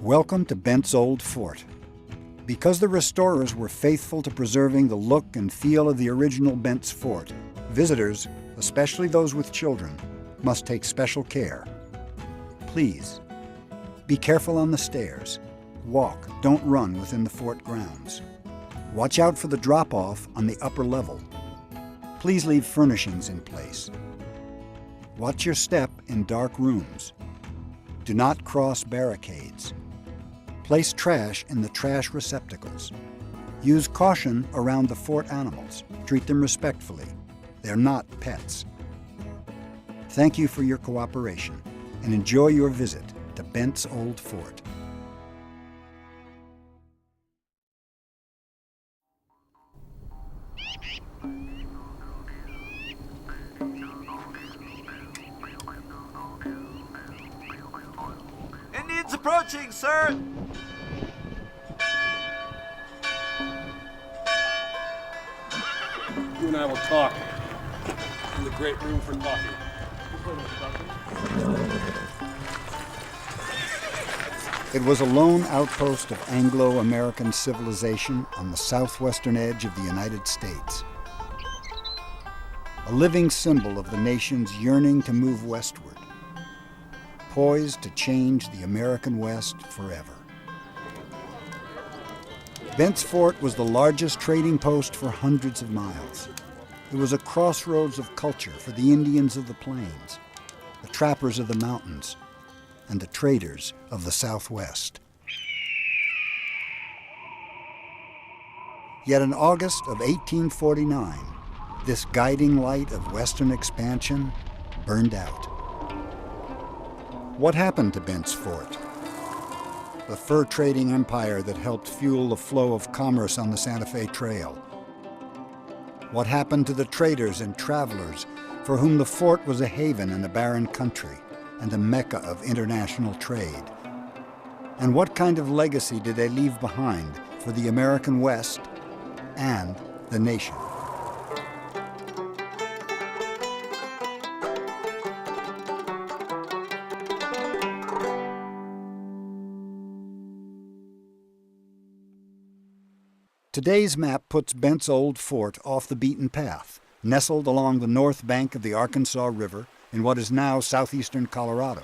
Welcome to Bent's Old Fort. Because the restorers were faithful to preserving the look and feel of the original Bent's Fort, visitors, especially those with children, must take special care. Please, be careful on the stairs. Walk, don't run within the fort grounds. Watch out for the drop-off on the upper level. Please leave furnishings in place. Watch your step in dark rooms. Do not cross barricades. Place trash in the trash receptacles. Use caution around the fort animals. Treat them respectfully. They're not pets. Thank you for your cooperation and enjoy your visit to Bent's Old Fort. Indians approaching, sir! You and I will talk in the great room for coffee. It was a lone outpost of Anglo-American civilization on the southwestern edge of the United States. A living symbol of the nation's yearning to move westward, poised to change the American West forever. Bent's Fort was the largest trading post for hundreds of miles. It was a crossroads of culture for the Indians of the plains, the trappers of the mountains, and the traders of the Southwest. Yet in August of 1849, this guiding light of Western expansion burned out. What happened to Bent's Fort? The fur trading empire that helped fuel the flow of commerce on the Santa Fe Trail. What happened to the traders and travelers for whom the fort was a haven in a barren country and a mecca of international trade? And what kind of legacy did they leave behind for the American West and the nation? Today's map puts Bent's Old Fort off the beaten path, nestled along the north bank of the Arkansas River in what is now southeastern Colorado.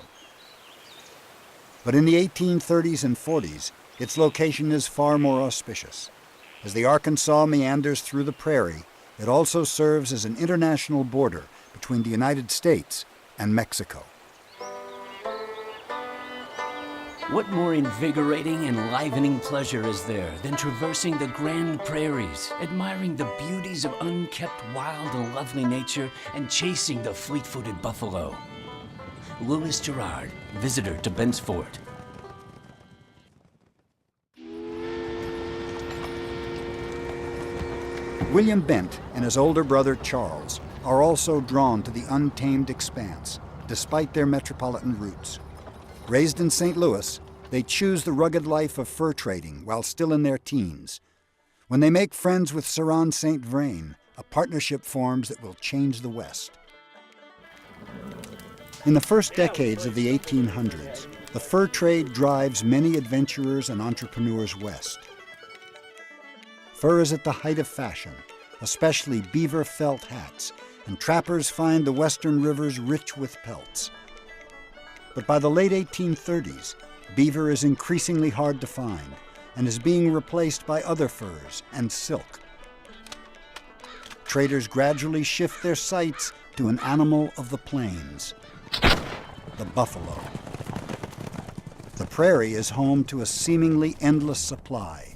But in the 1830s and 40s, its location is far more auspicious. As the Arkansas meanders through the prairie, it also serves as an international border between the United States and Mexico. What more invigorating and enlivening pleasure is there than traversing the grand prairies, admiring the beauties of unkept wild and lovely nature, and chasing the fleet-footed buffalo? Louis Gerard, visitor to Bent's Fort. William Bent and his older brother Charles are also drawn to the untamed expanse, despite their metropolitan roots. Raised in St. Louis, they choose the rugged life of fur trading while still in their teens. When they make friends with Saran St. Vrain, a partnership forms that will change the West. In the first decades of the 1800s, the fur trade drives many adventurers and entrepreneurs west. Fur is at the height of fashion, especially beaver felt hats, and trappers find the western rivers rich with pelts. But by the late 1830s, beaver is increasingly hard to find and is being replaced by other furs and silk. Traders gradually shift their sights to an animal of the plains, the buffalo. The prairie is home to a seemingly endless supply.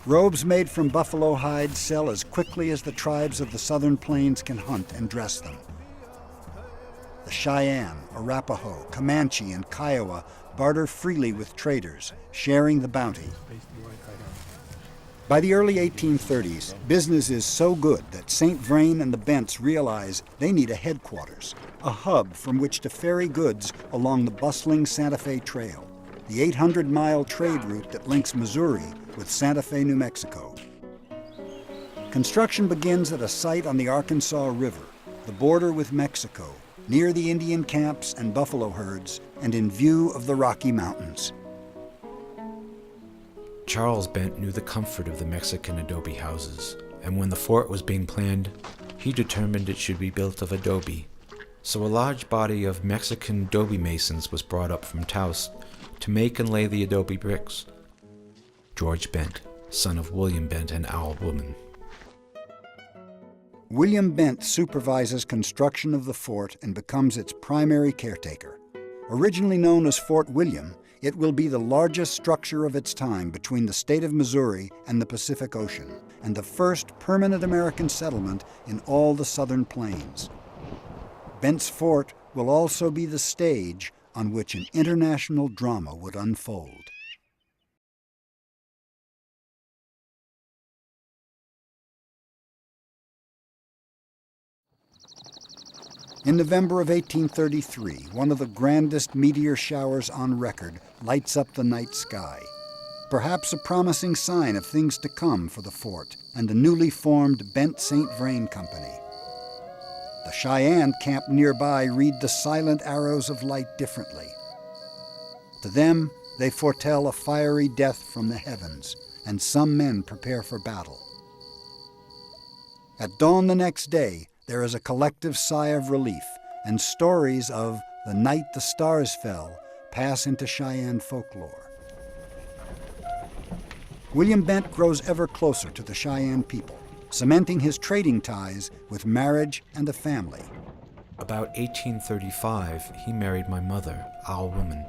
Robes made from buffalo hide sell as quickly as the tribes of the southern plains can hunt and dress them. The Cheyenne, Arapaho, Comanche, and Kiowa barter freely with traders, sharing the bounty. By the early 1830s, business is so good that St. Vrain and the Bents realize they need a headquarters, a hub from which to ferry goods along the bustling Santa Fe Trail, the 800-mile trade route that links Missouri with Santa Fe, New Mexico. Construction begins at a site on the Arkansas River, the border with Mexico, near the Indian camps and buffalo herds, and in view of the Rocky Mountains. Charles Bent knew the comfort of the Mexican adobe houses, and when the fort was being planned, he determined it should be built of adobe. So a large body of Mexican adobe masons was brought up from Taos to make and lay the adobe bricks. George Bent, son of William Bent and Owl Woman. William Bent supervises construction of the fort and becomes its primary caretaker. Originally known as Fort William, it will be the largest structure of its time between the state of Missouri and the Pacific Ocean, and the first permanent American settlement in all the southern plains. Bent's fort will also be the stage on which an international drama would unfold. In November of 1833, one of the grandest meteor showers on record lights up the night sky, perhaps a promising sign of things to come for the fort and the newly formed Bent St. Vrain Company. The Cheyenne camped nearby read the silent arrows of light differently. To them, they foretell a fiery death from the heavens, and some men prepare for battle. At dawn the next day, there is a collective sigh of relief, and stories of the night the stars fell pass into Cheyenne folklore. William Bent grows ever closer to the Cheyenne people, cementing his trading ties with marriage and a family. About 1835, he married my mother, Owl Woman,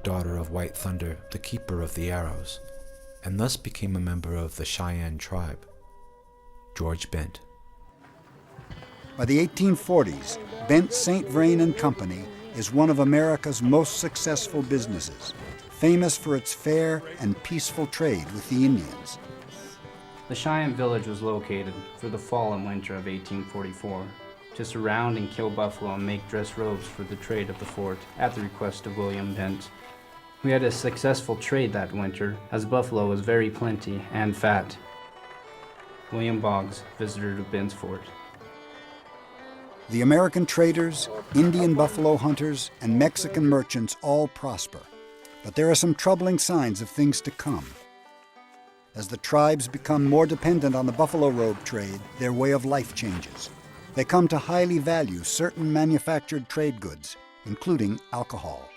daughter of White Thunder, the keeper of the arrows, and thus became a member of the Cheyenne tribe. George Bent. By the 1840s, Bent St. Vrain and Company is one of America's most successful businesses, famous for its fair and peaceful trade with the Indians. The Cheyenne village was located for the fall and winter of 1844 to surround and kill buffalo and make dress robes for the trade of the fort at the request of William Bent. We had a successful trade that winter as buffalo was very plenty and fat. William Boggs, visitor to Bent's fort. The American traders, Indian buffalo hunters, and Mexican merchants all prosper, but there are some troubling signs of things to come. As the tribes become more dependent on the buffalo robe trade, their way of life changes. They come to highly value certain manufactured trade goods, including alcohol.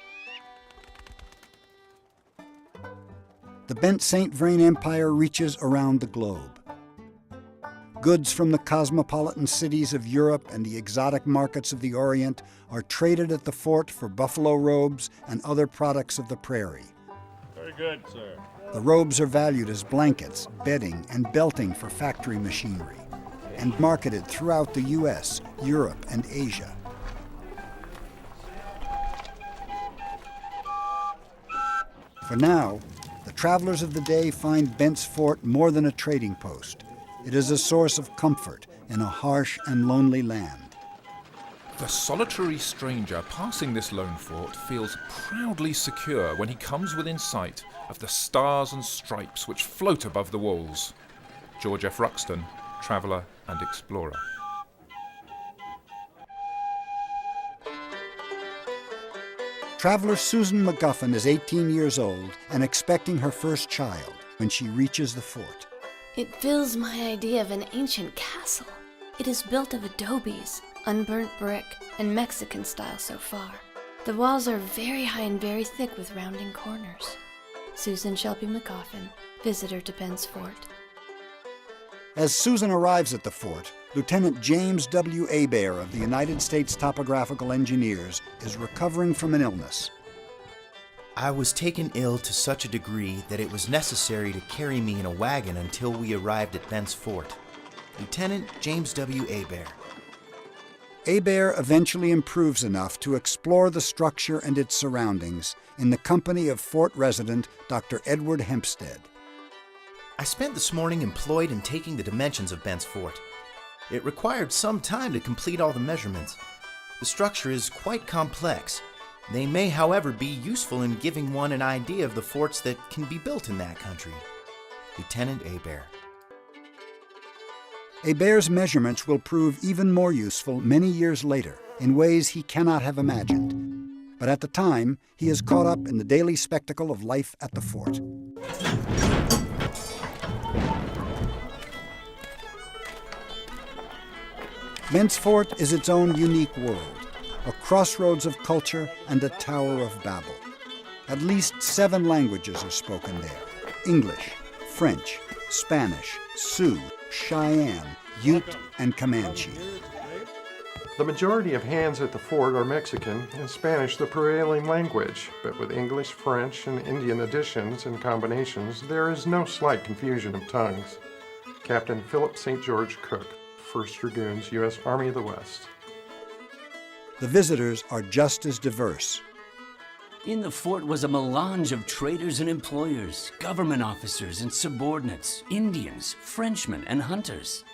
The Bent St. Vrain Empire reaches around the globe. Goods from the cosmopolitan cities of Europe and the exotic markets of the Orient are traded at the fort for buffalo robes and other products of the prairie. Very good, sir. The robes are valued as blankets, bedding, and belting for factory machinery, and marketed throughout the U.S., Europe, and Asia. For now, the travelers of the day find Bent's fort more than a trading post. It is a source of comfort in a harsh and lonely land. The solitary stranger passing this lone fort feels proudly secure when he comes within sight of the stars and stripes which float above the walls. George F. Ruxton, traveller and explorer. Traveler Susan McGuffin is 18 years old and expecting her first child when she reaches the fort. It fills my idea of an ancient castle. It is built of adobes, unburnt brick, and Mexican style so far. The walls are very high and very thick with rounding corners. Susan Shelby McGuffin, visitor to Bent's fort. As Susan arrives at the fort, Lieutenant James W. Hebert of the United States Topographical Engineers is recovering from an illness. I was taken ill to such a degree that it was necessary to carry me in a wagon until we arrived at Bent's fort. Lieutenant James W. Hebert. Hebert eventually improves enough to explore the structure and its surroundings in the company of fort resident Dr. Edward Hempstead. I spent this morning employed in taking the dimensions of Bent's fort. It required some time to complete all the measurements. The structure is quite complex. They may, however, be useful in giving one an idea of the forts that can be built in that country. Lieutenant Hebert. Hebert's measurements will prove even more useful many years later in ways he cannot have imagined. But at the time, he is caught up in the daily spectacle of life at the fort. Bent's Fort is its own unique world, a crossroads of culture and a Tower of Babel. At least 7 languages are spoken there: English, French, Spanish, Sioux, Cheyenne, Ute, and Comanche. The majority of hands at the fort are Mexican and Spanish the prevailing language, but with English, French, and Indian additions and combinations, there is no slight confusion of tongues. Captain Philip St. George Cook, 1st Dragoons, U.S. Army of the West. The visitors are just as diverse. In the fort was a melange of traders and employers, government officers and subordinates, Indians, Frenchmen, and hunters.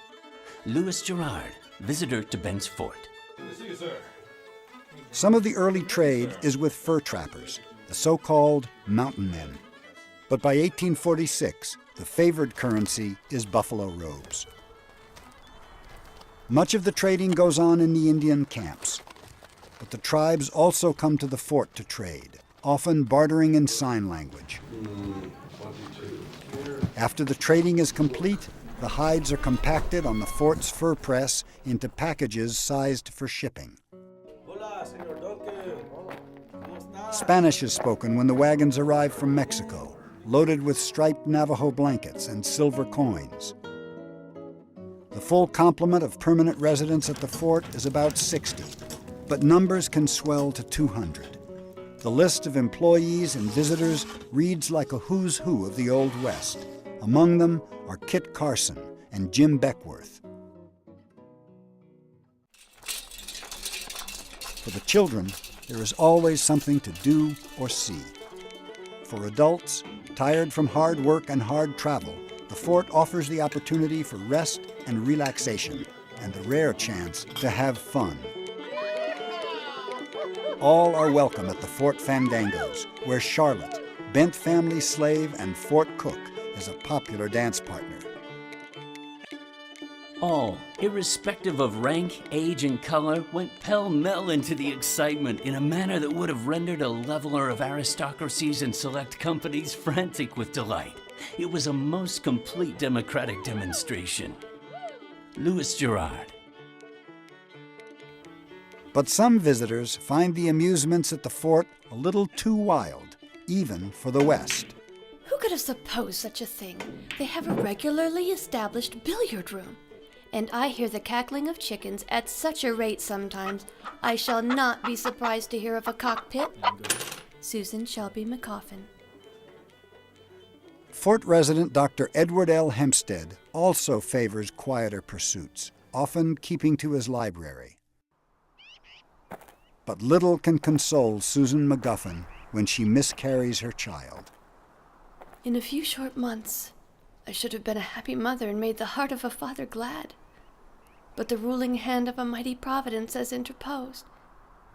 Louis Girard, visitor to Bent's Fort. Good to see you, sir. Some of the early trade is with fur trappers, the so-called mountain men. But by 1846, the favored currency is buffalo robes. Much of the trading goes on in the Indian camps, but the tribes also come to the fort to trade, often bartering in sign language. After the trading is complete, the hides are compacted on the fort's fur press into packages sized for shipping. Spanish is spoken when the wagons arrive from Mexico, loaded with striped Navajo blankets and silver coins. The full complement of permanent residents at the fort is about 60, but numbers can swell to 200. The list of employees and visitors reads like a who's who of the Old West. Among them are Kit Carson and Jim Beckworth. For the children, there is always something to do or see. For adults, tired from hard work and hard travel, the fort offers the opportunity for rest and relaxation, and the rare chance to have fun. All are welcome at the Fort Fandangos, where Charlotte, Bent family slave and fort cook, is a popular dance partner. All, irrespective of rank, age, and color, went pell-mell into the excitement in a manner that would have rendered a leveler of aristocracies and select companies frantic with delight. It was a most complete democratic demonstration. Louis Girard. But some visitors find the amusements at the fort a little too wild, even for the West. Who could have supposed such a thing? They have a regularly established billiard room. And I hear the cackling of chickens at such a rate sometimes, I shall not be surprised to hear of a cockpit. Susan Shelby McCoffin. Fort resident Dr. Edward L. Hempstead also favors quieter pursuits, often keeping to his library. But little can console Susan McGuffin when she miscarries her child. In a few short months, I should have been a happy mother and made the heart of a father glad. But the ruling hand of a mighty providence has interposed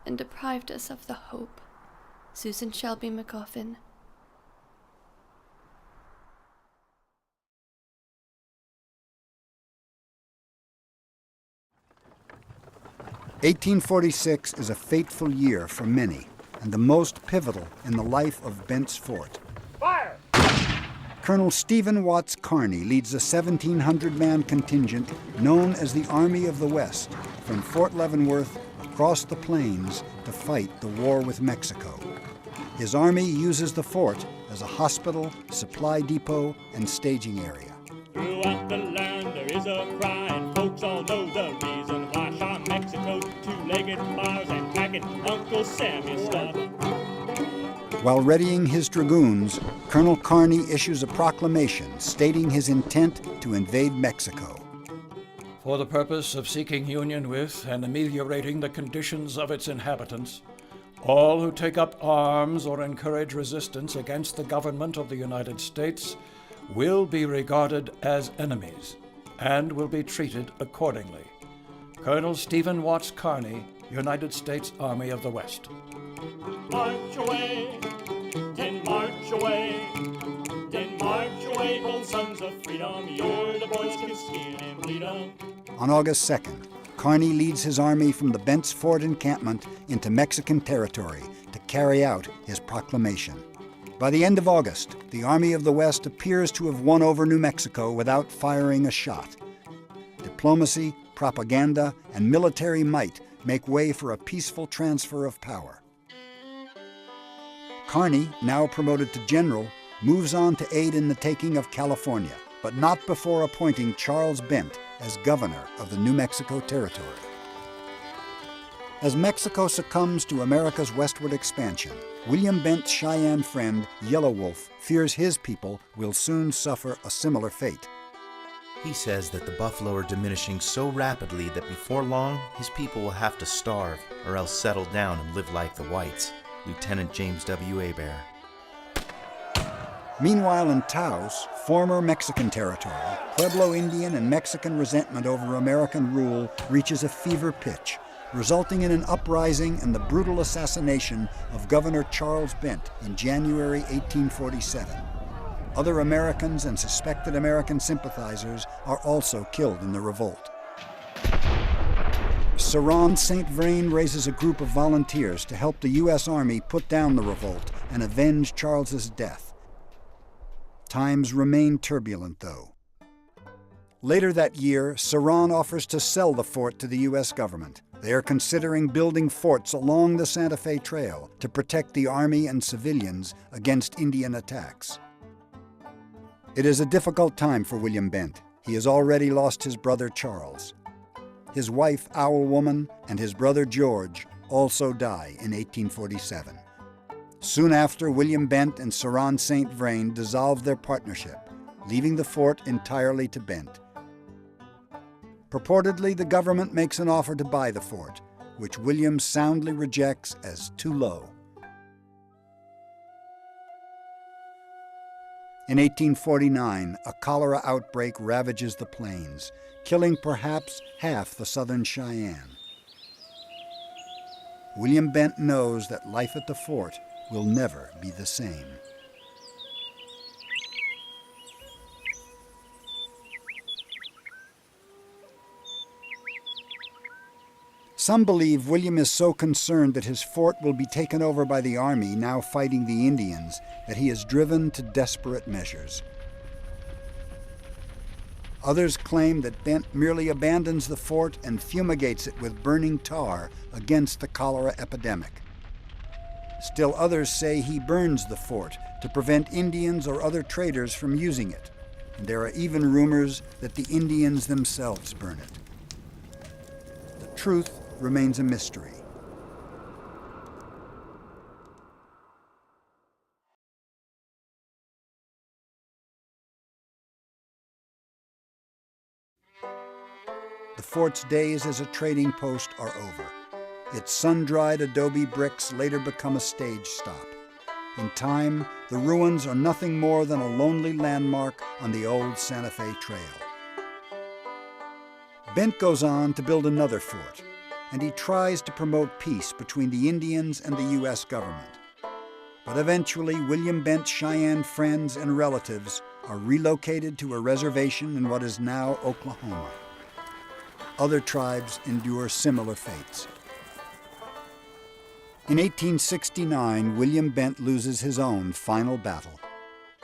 and deprived us of the hope. Susan Shelby McCoffin. (1846) is a fateful year for many, and the most pivotal in the life of Bent's Fort. Fire! Colonel Stephen Watts Kearny leads a 1,700-man contingent known as the Army of the West from Fort Leavenworth across the plains to fight the war with Mexico. His army uses the fort as a hospital, supply depot, and staging area. Throughout the land there is a cry, and folks all know the reason why. Shaw, Mexico, two-legged fires and packing Uncle Sammy's stuff. While readying his dragoons, Colonel Kearny issues a proclamation stating his intent to invade Mexico. For the purpose of seeking union with and ameliorating the conditions of its inhabitants, all who take up arms or encourage resistance against the government of the United States will be regarded as enemies and will be treated accordingly. Colonel Stephen Watts Kearny, United States Army of the West. March away, then march away, then march away, bold sons of freedom, you're the boys can steal and bleed on. On August 2nd, Kearny leads his army from the Bent's Fort encampment into Mexican territory to carry out his proclamation. By the end of August, the Army of the West appears to have won over New Mexico without firing a shot. Diplomacy, propaganda, and military might make way for a peaceful transfer of power. Kearny, now promoted to general, moves on to aid in the taking of California, but not before appointing Charles Bent as governor of the New Mexico Territory. As Mexico succumbs to America's westward expansion, William Bent's Cheyenne friend, Yellow Wolf, fears his people will soon suffer a similar fate. He says that the buffalo are diminishing so rapidly that before long, his people will have to starve or else settle down and live like the whites. Lieutenant James W. Hebert. Meanwhile, in Taos, former Mexican territory, Pueblo Indian and Mexican resentment over American rule reaches a fever pitch, resulting in an uprising and the brutal assassination of Governor Charles Bent in January 1847. Other Americans and suspected American sympathizers are also killed in the revolt. Saron St. Vrain raises a group of volunteers to help the U.S. Army put down the revolt and avenge Charles's death. Times remain turbulent, though. Later that year, Saron offers to sell the fort to the U.S. government. They are considering building forts along the Santa Fe Trail to protect the Army and civilians against Indian attacks. It is a difficult time for William Bent. He has already lost his brother Charles. His wife, Owl Woman, and his brother George also die in 1847. Soon after, William Bent and Saron St. Vrain dissolved their partnership, leaving the fort entirely to Bent. Purportedly, the government makes an offer to buy the fort, which William soundly rejects as too low. In 1849, a cholera outbreak ravages the plains, killing perhaps half the southern Cheyenne. William Bent knows that life at the fort will never be the same. Some believe William is so concerned that his fort will be taken over by the Army now fighting the Indians that he is driven to desperate measures. Others claim that Bent merely abandons the fort and fumigates it with burning tar against the cholera epidemic. Still others say he burns the fort to prevent Indians or other traders from using it. And there are even rumors that the Indians themselves burn it. The truth remains a mystery. The fort's days as a trading post are over. Its sun-dried adobe bricks later become a stage stop. In time, the ruins are nothing more than a lonely landmark on the old Santa Fe Trail. Bent goes on to build another fort, and he tries to promote peace between the Indians and the U.S. government. But eventually, William Bent's Cheyenne friends and relatives are relocated to a reservation in what is now Oklahoma. Other tribes endure similar fates. In 1869, William Bent loses his own final battle.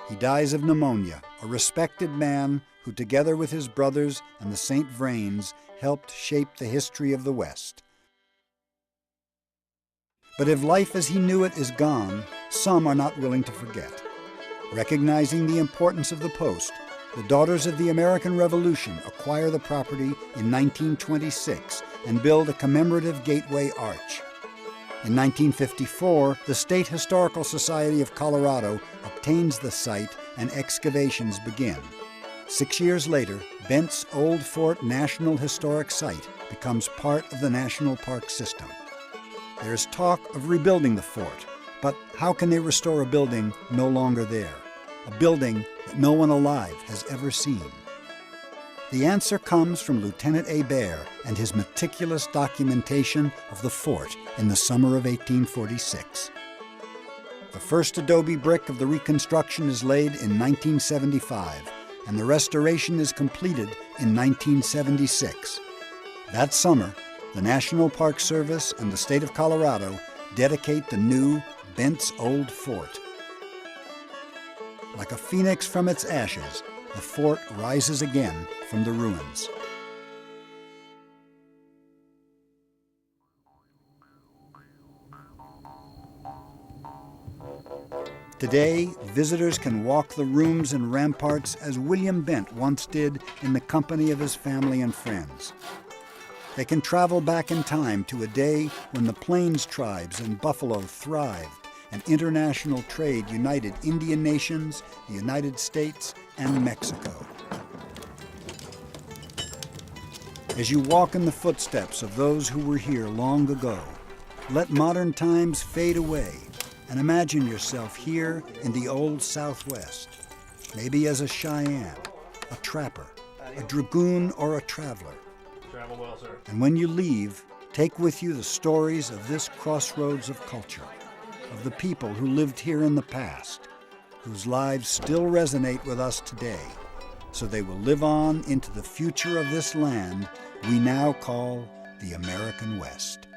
He dies of pneumonia, a respected man who, together with his brothers and the St. Vrains, helped shape the history of the West. But if life as he knew it is gone, some are not willing to forget. Recognizing the importance of the post, the Daughters of the American Revolution acquire the property in 1926 and build a commemorative gateway arch. In 1954, the State Historical Society of Colorado obtains the site and excavations begin. 6 years later, Bent's Old Fort National Historic Site becomes part of the National Park System. There is talk of rebuilding the fort, but how can they restore a building no longer there? A building that no one alive has ever seen? The answer comes from Lieutenant Hebert and his meticulous documentation of the fort in the summer of 1846. The first adobe brick of the reconstruction is laid in 1975, and the restoration is completed in 1976. That summer, the National Park Service and the state of Colorado dedicate the new Bent's Old Fort. Like a phoenix from its ashes, the fort rises again from the ruins. Today, visitors can walk the rooms and ramparts as William Bent once did in the company of his family and friends. They can travel back in time to a day when the Plains tribes and buffalo thrived and international trade united Indian nations, the United States, and Mexico. As you walk in the footsteps of those who were here long ago, let modern times fade away and imagine yourself here in the old Southwest, maybe as a Cheyenne, a trapper, a dragoon, or a traveler. Travel well, sir. And when you leave, take with you the stories of this crossroads of culture, of the people who lived here in the past, whose lives still resonate with us today, so they will live on into the future of this land we now call the American West.